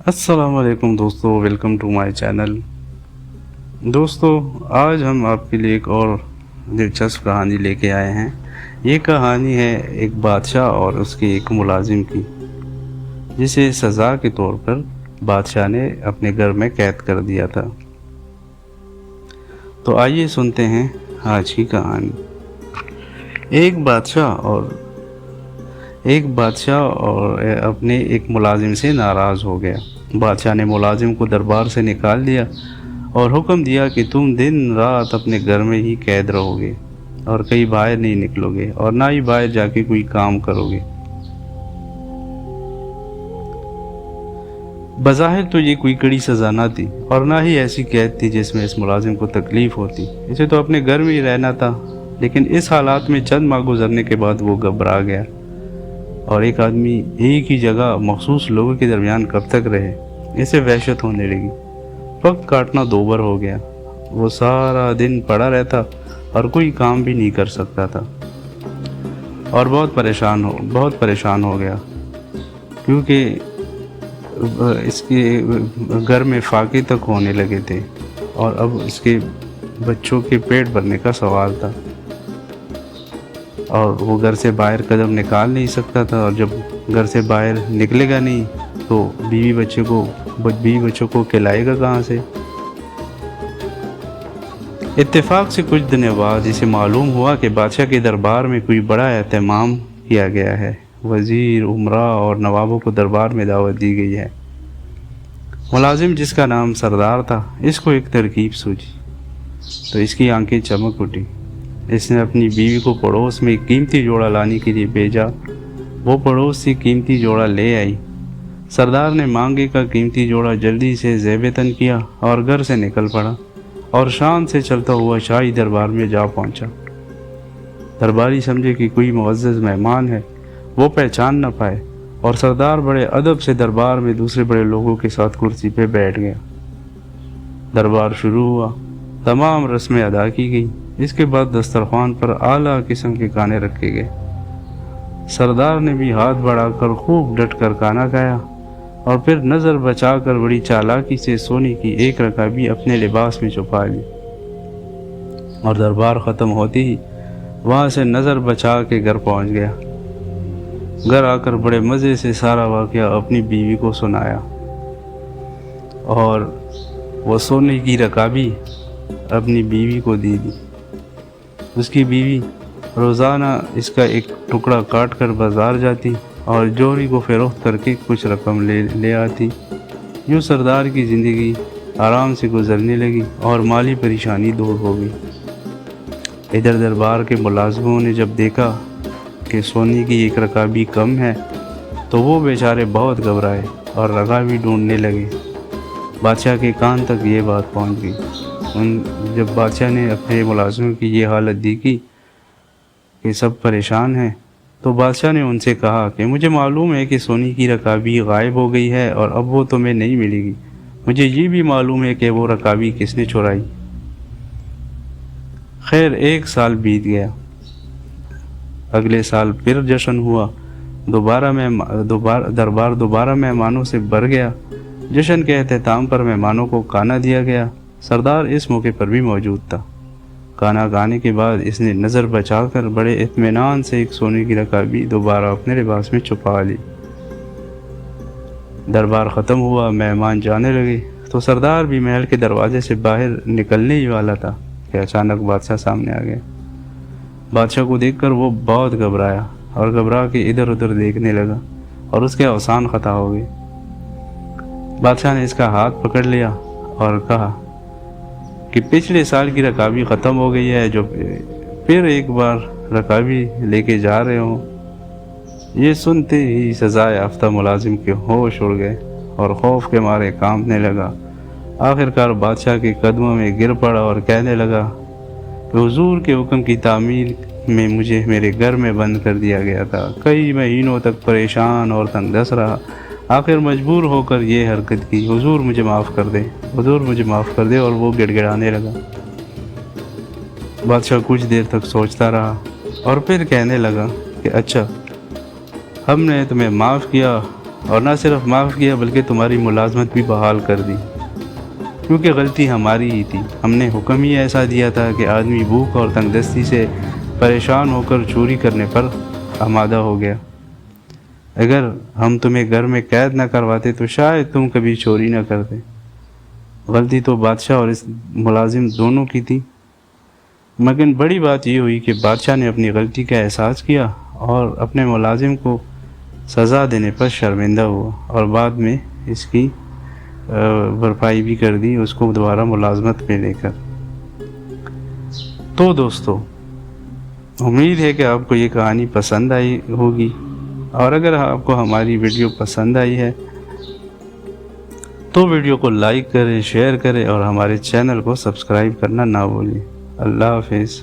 السلام علیکم دوستو، ویلکم ٹو مائی چینل۔ دوستو، آج ہم آپ کے لیے ایک اور دلچسپ کہانی لے کے آئے ہیں۔ یہ کہانی ہے ایک بادشاہ اور اس کے ایک ملازم کی، جسے سزا کے طور پر بادشاہ نے اپنے گھر میں قید کر دیا تھا۔ تو آئیے سنتے ہیں آج کی کہانی۔ ایک بادشاہ اور اپنے ایک ملازم سے ناراض ہو گیا۔ بادشاہ نے ملازم کو دربار سے نکال دیا اور حکم دیا کہ تم دن رات اپنے گھر میں ہی قید رہو گے اور کہیں باہر نہیں نکلو گے اور نہ ہی باہر جا کے کوئی کام کرو گے۔ بظاہر تو یہ کوئی کڑی سزا نہ تھی اور نہ ہی ایسی قید تھی جس میں اس ملازم کو تکلیف ہوتی۔ اسے تو اپنے گھر میں ہی رہنا تھا، لیکن اس حالات میں چند ماہ گزرنے کے بعد وہ گھبرا گیا۔ اور ایک آدمی ایک ہی جگہ مخصوص لوگوں کے درمیان کب تک رہے، اسے وحشت ہونے لگی۔ وقت کاٹنا دوبر ہو گیا۔ وہ سارا دن پڑا رہتا اور کوئی کام بھی نہیں کر سکتا تھا، اور بہت پریشان ہو گیا، کیونکہ اس کے گھر میں فاقے تک ہونے لگے تھے اور اب اس کے بچوں کے پیٹ بھرنے کا سوال تھا، اور وہ گھر سے باہر قدم نکال نہیں سکتا تھا، اور جب گھر سے باہر نکلے گا نہیں تو بیوی بچوں کو کھلائے گا کہاں سے۔ اتفاق سے کچھ دنوں بعد اسے معلوم ہوا کہ بادشاہ کے دربار میں کوئی بڑا اہتمام کیا گیا ہے۔ وزیر، امراء اور نوابوں کو دربار میں دعوت دی گئی ہے۔ ملازم، جس کا نام سردار تھا، اس کو ایک ترکیب سوچی تو اس کی آنکھیں چمک اٹھی۔ اس نے اپنی بیوی کو پڑوس میں ایک قیمتی جوڑا لانے کے لیے بھیجا۔ وہ پڑوس سے قیمتی جوڑا لے آئی۔ سردار نے مانگے کا قیمتی جوڑا جلدی سے زیب تن کیا اور گھر سے نکل پڑا اور شان سے چلتا ہوا شاہی دربار میں جا پہنچا۔ درباری سمجھے کہ کوئی معزز مہمان ہے، وہ پہچان نہ پائے، اور سردار بڑے ادب سے دربار میں دوسرے بڑے لوگوں کے ساتھ کرسی پہ بیٹھ گیا۔ دربار شروع ہوا، تمام رسمیں ادا کی گئی۔ اس کے بعد دسترخوان پر اعلیٰ قسم کے کھانے رکھے گئے۔ سردار نے بھی ہاتھ بڑھا کر خوب ڈٹ کر کھانا کھایا، اور پھر نظر بچا کر بڑی چالاکی سے سونے کی ایک رکابی اپنے لباس میں چھپا لی، اور دربار ختم ہوتے ہی وہاں سے نظر بچا کے گھر پہنچ گیا۔ گھر آ کر بڑے مزے سے سارا واقعہ اپنی بیوی کو سنایا، اور وہ سونے کی رکابی اپنی بیوی کو دی۔ اس کی بیوی روزانہ اس کا ایک ٹکڑا کاٹ کر بازار جاتی اور جوہری کو فروخت کر کے کچھ رقم لے آتی۔ یوں سردار کی زندگی آرام سے گزرنے لگی اور مالی پریشانی دور ہو گئی۔ ادھر دربار کے ملازموں نے جب دیکھا کہ سونے کی ایک رکابی کم ہے تو وہ بیچارے بہت گھبرائے اور رکابی ڈھونڈنے لگے۔ بادشاہ کے کان تک یہ بات پہنچ گئی۔ جب بادشاہ نے اپنے ملازموں کی یہ حالت دیکھی کہ سب پریشان ہیں، تو بادشاہ نے ان سے کہا کہ مجھے معلوم ہے کہ سونے کی رکابی غائب ہو گئی ہے اور اب وہ تمہیں نہیں ملے گی۔ مجھے یہ بھی معلوم ہے کہ وہ رکابی کس نے چرائی۔ خیر، 1 سال بیت گیا۔ اگلے سال پھر جشن ہوا۔ دربار دوبارہ مہمانوں سے بھر گیا۔ جشن کے اختتام پر مہمانوں کو کھانا دیا گیا۔ سردار اس موقع پر بھی موجود تھا۔ کھانا کھانے کے بعد اس نے نظر بچا کر بڑے اطمینان سے ایک سونے کی رکابی دوبارہ اپنے لباس میں چھپا لی۔ دربار ختم ہوا، مہمان جانے لگے، تو سردار بھی محل کے دروازے سے باہر نکلنے ہی والا تھا کہ اچانک بادشاہ سامنے آ گیا۔ بادشاہ کو دیکھ کر وہ بہت گھبرایا اور گھبرا کے ادھر ادھر دیکھنے لگا، اور اس کے اوسان خطا ہو گئے۔ بادشاہ نے اس کا ہاتھ پکڑ لیا اور کہا کہ پچھلے سال کی رکابی ختم ہو گئی ہے، جو پھر ایک بار رکابی لے کے جا رہے ہوں۔ یہ سنتے ہی سزا یافتہ ملازم کے ہوش اڑ گئے اور خوف کے مارے کانپنے لگا۔ آخرکار بادشاہ کے قدموں میں گر پڑا اور کہنے لگا کہ حضور کے حکم کی تعمیل میں مجھے میرے گھر میں بند کر دیا گیا تھا۔ کئی مہینوں تک پریشان اور تنگ دست رہا، آخر مجبور ہو کر یہ حرکت کی۔ حضور مجھے معاف کر دے، حضور مجھے معاف کر دے۔ اور وہ گڑ گڑانے لگا۔ بادشاہ کچھ دیر تک سوچتا رہا اور پھر کہنے لگا کہ اچھا، ہم نے تمہیں معاف کیا اور نہ صرف معاف کیا بلکہ تمہاری ملازمت بھی بحال کر دی، کیونکہ غلطی ہماری ہی تھی۔ ہم نے حکم ہی ایسا دیا تھا کہ آدمی بھوک اور تنگ دستی سے پریشان ہو کر چوری کرنے پر آمادہ ہو گیا۔ اگر ہم تمہیں گھر میں قید نہ کرواتے تو شاید تم کبھی چوری نہ کرتے۔ غلطی تو بادشاہ اور اس ملازم دونوں کی تھی، مگر بڑی بات یہ ہوئی کہ بادشاہ نے اپنی غلطی کا احساس کیا اور اپنے ملازم کو سزا دینے پر شرمندہ ہوا، اور بعد میں اس کی بھرپائی بھی کر دی، اس کو دوبارہ ملازمت میں لے کر۔ تو دوستو، امید ہے کہ آپ کو یہ کہانی پسند آئی ہوگی، اور اگر آپ کو ہماری ویڈیو پسند آئی ہے تو ویڈیو کو لائک کریں، شیئر کریں اور ہمارے چینل کو سبسکرائب کرنا نہ بھولیں۔ اللہ حافظ۔